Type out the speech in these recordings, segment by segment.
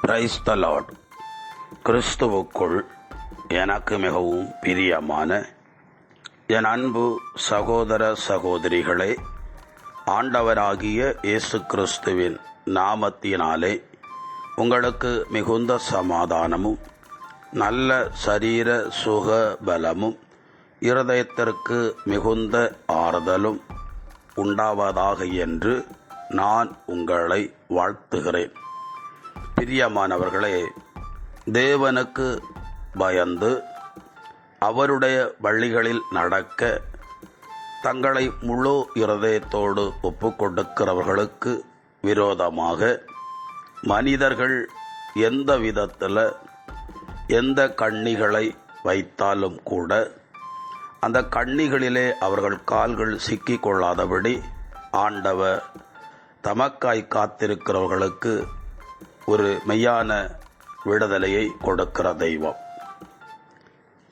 Praise the Lord. கிறிஸ்துவுக்குள் எனக்கு மிகவும் பிரியமான என் அன்பு சகோதர சகோதரிகளே, ஆண்டவராகிய இயேசு கிறிஸ்துவின் நாமத்தினாலே உங்களுக்கு மிகுந்த சமாதானமும் நல்ல சரீர சுக பலமும் இருதயத்திற்கு மிகுந்த ஆறுதலும் உண்டாவதாக என்று நான் உங்களை வாழ்த்துகிறேன். பிரியமானவர்களே, தேவனுக்கு பயந்து அவருடைய வழிகளில் நடக்க தங்களை முழு இருதயத்தோடு ஒப்புக்கொடுக்கிறவர்களுக்கு விரோதமாக மனிதர்கள் எந்த விதத்தில் எந்த கண்ணிகளை வைத்தாலும் கூட அந்த கண்ணிகளிலே அவர்கள் கால்கள் சிக்கிக்கொள்ளாதபடி ஆண்டவர் தமக்காய் காத்திருக்கிறவர்களுக்கு ஒரு மெய்யான விடுதலையை கொடுக்கிற தெய்வம்.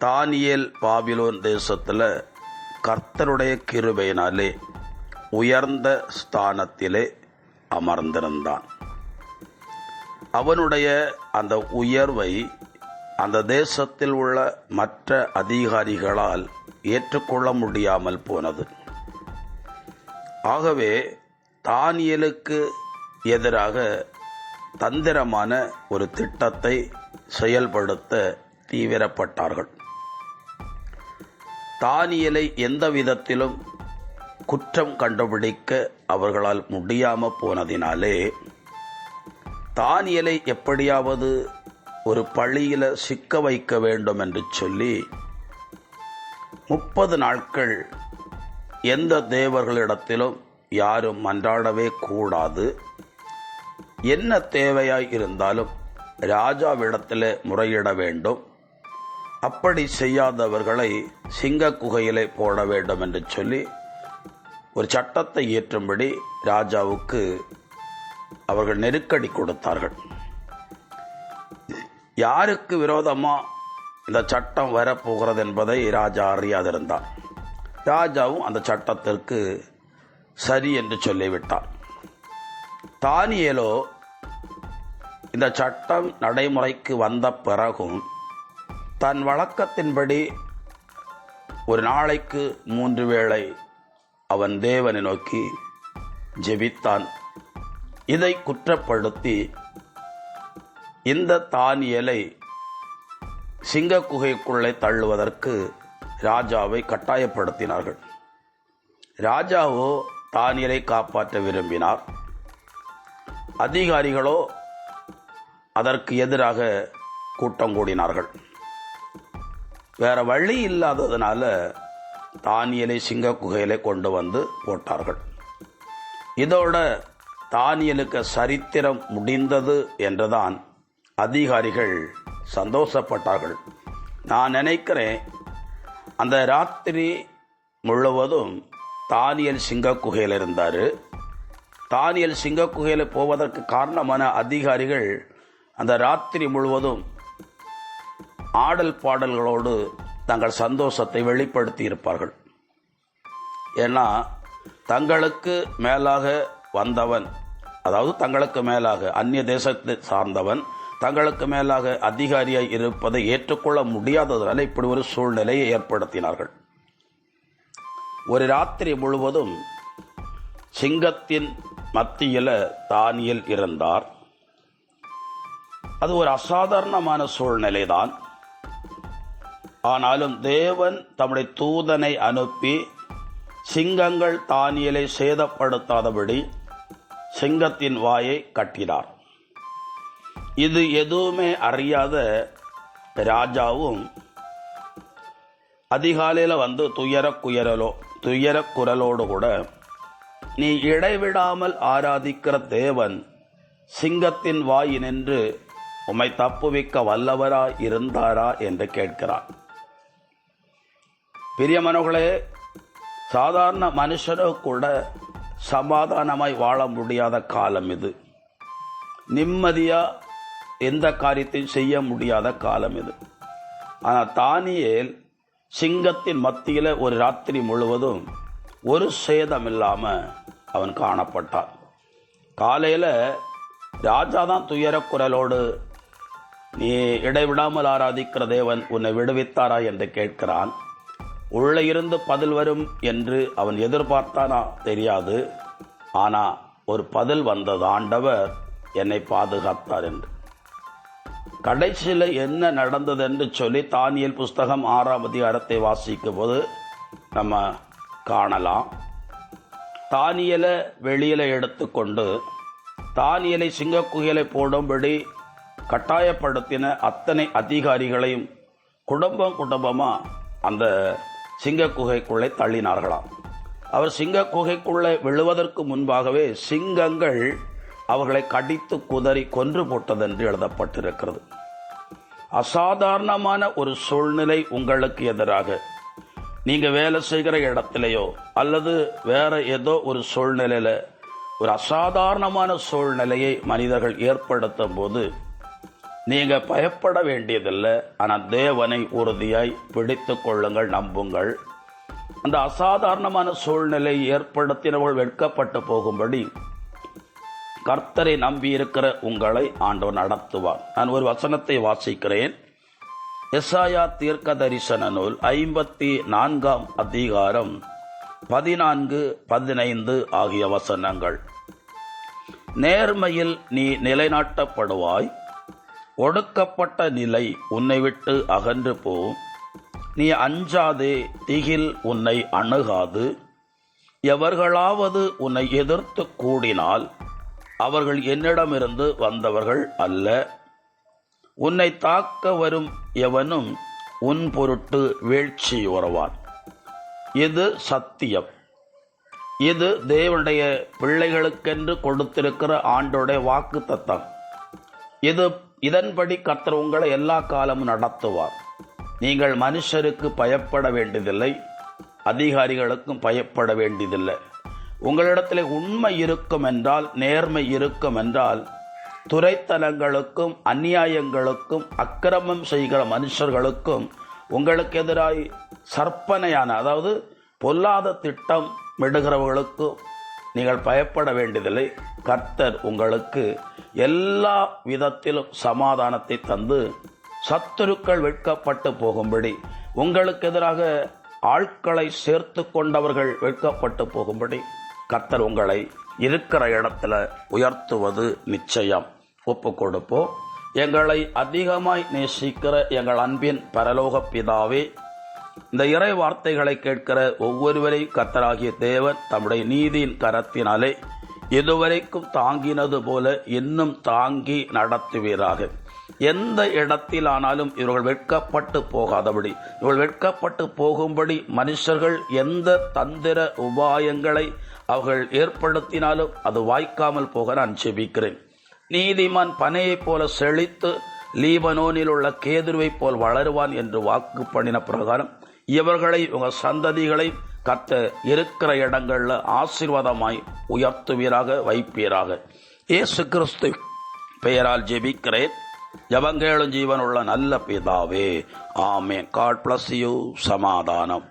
தானியேல் பாபிலோன் தேசத்தில் கர்த்தருடைய கிருபையினாலே உயர்ந்த ஸ்தானத்திலே அமர்ந்திருந்தான். அவனுடைய அந்த உயர்வை அந்த தேசத்தில் உள்ள மற்ற அதிகாரிகளால் ஏற்றுக்கொள்ள முடியாமல் போனது. ஆகவே தானியேலுக்கு எதிராக தந்திரமான ஒரு திட்டத்தை செயல்படுத்த தீவிரப்பட்டார்கள். தானியேலை எந்த விதத்திலும் குற்றம் கண்டுபிடிக்க அவர்களால் முடியாமல் போனதினாலே தானியேலை எப்படியாவது ஒரு பழியில சிக்க வைக்க வேண்டும் என்று சொல்லி 30 நாட்கள் எந்த தேவர்களிடத்திலும் யாரும் மன்றாடவே கூடாது, என்ன தேவையாய் இருந்தாலும் ராஜாவிடத்தில் முறையிட வேண்டும், அப்படி செய்யாதவர்களை சிங்க குகையிலே போட வேண்டும் என்று சொல்லி ஒரு சட்டத்தை இயற்றும்படி ராஜாவுக்கு அவர்கள் நெருக்கடி கொடுத்தார்கள். யாருக்கு விரோதமாக இந்த சட்டம் வரப்போகிறது என்பதை ராஜா அறியாதிருந்தார். ராஜாவும் அந்த சட்டத்திற்கு சரி என்று சொல்லிவிட்டார். தானியேலோ இந்த சட்டம் நடைமுறைக்கு வந்த பிறகும் தன் வழக்கத்தின்படி ஒரு நாளைக்கு 3 வேளை அவன் தேவனை நோக்கி ஜெபித்தான். இதை குற்றப்படுத்தி இந்த தானியேலை சிங்க குகைக்குள்ளே தள்ளுவதற்கு ராஜாவை கட்டாயப்படுத்தினார்கள். ராஜாவோ தானியேலை காப்பாற்ற விரும்பினார். அதிகாரிகளோ அதற்கு எதிராக கூட்டம் கூடினார்கள். வேற வழி இல்லாததுனால தானியேலை சிங்க குகையிலே கொண்டு வந்து போட்டார்கள். இதோட தானியேலுக்கு சரித்திரம் முடிந்தது என்றுதான் அதிகாரிகள் சந்தோஷப்பட்டார்கள். நான் நினைக்கிறேன், அந்த ராத்திரி முழுவதும் தானியேல் சிங்க குகையில் இருந்தார். தானியேல் சிங்க குகையில் போவதற்கு காரணமான அதிகாரிகள் அந்த ராத்திரி முழுவதும் ஆடல் பாடல்களோடு தங்கள் சந்தோஷத்தை வெளிப்படுத்தி இருப்பார்கள். ஏன்னா தங்களுக்கு மேலாக வந்தவன், அதாவது தங்களுக்கு மேலாக அந்நிய தேசத்தை சார்ந்தவன் தங்களுக்கு மேலாக அதிகாரியாய் இருப்பதை ஏற்றுக்கொள்ள முடியாததால் இப்படி ஒரு சூழ்நிலையை ஏற்படுத்தினார்கள். ஒரு ராத்திரி முழுவதும் சிங்கத்தின் மத்தியில் தானியேல் இருந்தார். அது ஒரு அசாதாரணமான சூழ்நிலைதான். ஆனாலும் தேவன் தம்முடைய தூதனை அனுப்பி சிங்கங்கள் தானியேலை சேதப்படுத்தாதபடி சிங்கத்தின் வாயை கட்டினார். இது எதுவுமே அறியாத ராஜாவும் அதிகாலையில் வந்து துயர குரலோடு கூட, நீ இடைவிடாமல் ஆராதிக்கிற தேவன் சிங்கத்தின் வாயினின்று உம்மை தப்புவிக்க வல்லவராய் இருந்தாரா என்று கேட்கிறார். பிரியமானவர்களே, சாதாரண மனுஷனோ கூட சமாதானமாய் வாழ முடியாத காலம் இது. நிம்மதியா எந்த காரியத்தையும் செய்ய முடியாத காலம் இது. ஆனால் தானியேல் சிங்கத்தின் மத்தியில் ஒரு ராத்திரி முழுவதும் ஒரு சேதம் இல்லாமல் அவன் காணப்பட்டான். காலையில் ராஜா தான் துயரக்குரலோடு, நீ இடைவிடாமல் ஆராதிக்கிற தேவன் உன்னை விடுவித்தாரா என்று கேட்கிறான். உள்ளே இருந்து பதில் வரும் என்று அவன் எதிர்பார்த்தானா தெரியாது. ஆனால் ஒரு பதில் வந்தது, ஆண்டவர் என்னை பாதுகாத்தார் என்று. கடைசியில் என்ன நடந்தது என்று சொல்லி தானியேல் புஸ்தகம் 6ஆம் அதிகாரத்தை வாசிக்கும் போது நம்ம காணலாம். தானியேலை வெளியில் எடுத்துக்கொண்டு தானியேலை சிங்கக்குகையில போடும்படி கட்டாயப்படுத்தின அத்தனை அதிகாரிகளையும் குடும்பமாக அந்த சிங்கக்குகைக்குள்ளே தள்ளினார்களாம். அவர் சிங்கக்குகைக்குள்ளே விழுவதற்கு முன்பாகவே சிங்கங்கள் அவர்களை கடித்து குதறி கொன்று போட்டதென்று எழுதப்பட்டிருக்கிறது. அசாதாரணமான ஒரு சூழ்நிலை உங்களுக்கு எதிராக நீங்கள் வேலை செய்கிற இடத்திலேயோ அல்லது வேற ஏதோ ஒரு சூழ்நிலையில் ஒரு அசாதாரணமான சூழ்நிலையை மனிதர்கள் ஏற்படுத்தும் போது நீங்கள் பயப்பட வேண்டியதில்லை. ஆனால் தேவனை உறுதியாய் பிடித்து கொள்ளுங்கள், நம்புங்கள். அந்த அசாதாரணமான சூழ்நிலை ஏற்படுத்தினவர்கள் வெட்கப்பட்டு போகும்படி கர்த்தரை நம்பியிருக்கிற உங்களை ஆண்டவர் நடத்துவார். நான் ஒரு வசனத்தை வாசிக்கிறேன். எசாயா தீர்க்க தரிசன நூல் 54ஆம் அதிகாரம் 14, 15 ஆகிய வசனங்கள். நேர்மையில் நீ நிலைநாட்டப்படுவாய், ஒடுக்கப்பட்ட நிலை உன்னை விட்டு அகன்று போ. நீ அஞ்சாதே, திகில் உன்னை அணுகாது. எவர்களாவது உன்னை எதிர்த்து கூடினால் அவர்கள் என்னிடமிருந்து வந்தவர்கள் அல்ல. உன்னை தாக்க வரும் எவனும் உன் பொருட்டு வீழ்ச்சி உறவான். இது சத்தியம். இது தேவனுடைய பிள்ளைகளுக்கென்று கொடுத்திருக்கிற ஆண்டோடைய வாக்கு தத்தம். இதன்படி கர்த்தர் உங்களை எல்லா காலமும் நடத்துவார். நீங்கள் மனுஷருக்கு பயப்பட வேண்டியதில்லை, அதிகாரிகளுக்கும் பயப்பட வேண்டியதில்லை. உங்களிடத்தில் உண்மை இருக்கும் என்றால், நேர்மை இருக்கும் என்றால், துரைத்தனங்களுக்கும் அநியாயங்களுக்கும் அக்கிரமம் செய்கிற மனுஷர்களுக்கும் உங்களுக்கு எதிராய் சற்பனையான, அதாவது பொல்லாத திட்டம் மிடுகிறவர்களுக்கும் நீங்கள் பயப்பட வேண்டியதில்லை. கர்த்தர் உங்களுக்கு எல்லா விதத்திலும் சமாதானத்தை தந்து சத்துருக்கள் வெட்கப்பட்டு போகும்படி, உங்களுக்கு எதிராக ஆட்களை சேர்த்து கொண்டவர்கள் வெட்கப்பட்டு போகும்படி கர்த்தர் உங்களை இருக்கிற இடத்துல உயர்த்துவது நிச்சயம். ஒப்பு கொடுப்போம். எங்களை அதிகமாய் நேசிக்கிற எங்கள் அன்பின் பரலோக பிதாவே, இந்த இறை வார்த்தைகளை கேட்கிற ஒவ்வொருவரையும் கர்த்தராகிய தேவன் தம்முடைய நீதியின் கரத்தினாலே இதுவரைக்கும் தாங்கினது போல இன்னும் தாங்கி நடத்துவீராக. எந்த இடத்திலானாலும் இவர்கள் வெட்கப்பட்டு போகாதபடி, இவர்கள் வெட்கப்பட்டு போகும்படி மனுஷர்கள் எந்த தந்திர உபாயங்களை அவர்கள் ஏற்படுத்தினாலும் அது வாய்க்காமல் போக நான் ஜெபிக்கிறேன். நீதிமான் பனையைப் போல செழித்து லீபனோனில் உள்ள கேதுருவைப் போல் வளருவான் என்று வாக்கு பண்ணின பிரகாரம் இவர்களை உங்கள் சந்ததிகளை கர்த்தர் இருக்கிற இடங்களில் ஆசீர்வாதமாய் உயர்த்துவீராக, வைப்பீராக. இயேசு கிறிஸ்து பெயரால் ஜெபிக்கிறேன். ஜெபங்கேளும் ஜீவனுள்ள நல்ல பிதாவே, ஆமென். God bless you. சமாதானம்.